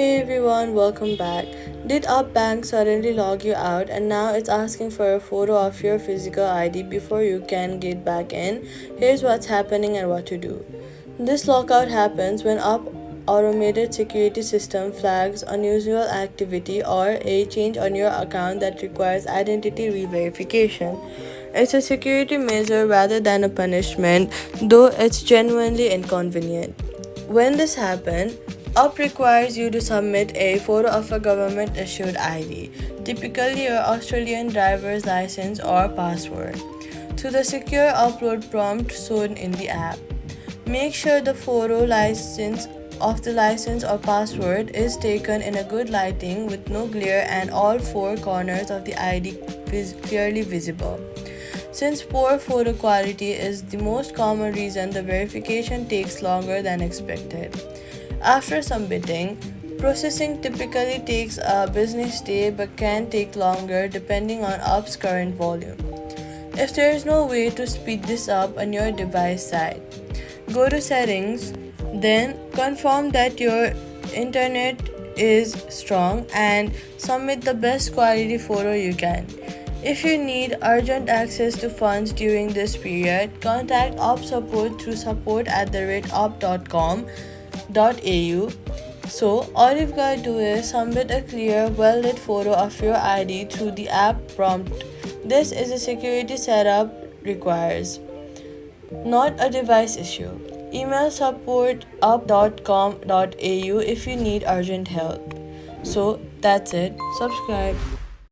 Hey everyone, welcome back. Did Up Bank suddenly log you out and now it's asking for a photo of your physical ID before you can get back in? Here's what's happening and what to do. This lockout happens when Up automated security system flags unusual activity or a change on your account that requires identity re-verification. It's a security measure rather than a punishment, though it's genuinely inconvenient. When this happens, UP requires you to submit a photo of a government issued ID, typically your Australian driver's license or passport, to the secure upload prompt shown in the app. Make sure the photo license of the license or password is taken in a good lighting with no glare and all four corners of the ID clearly visible. Since poor photo quality is the most common reason the verification takes longer than expected. After submitting, processing typically takes a business day but can take longer depending on app's current volume. If there is no way to speed this up on your device side, go to settings, then confirm that your internet is strong and submit the best quality photo you can. If you need urgent access to funds during this period, contact op support through support@op.com.au. So, all you've got to do is submit a clear, well lit photo of your ID through the app prompt. This is a security setup requires, not a device issue. Email support@up.com.au if you need urgent help. So, that's it. Subscribe.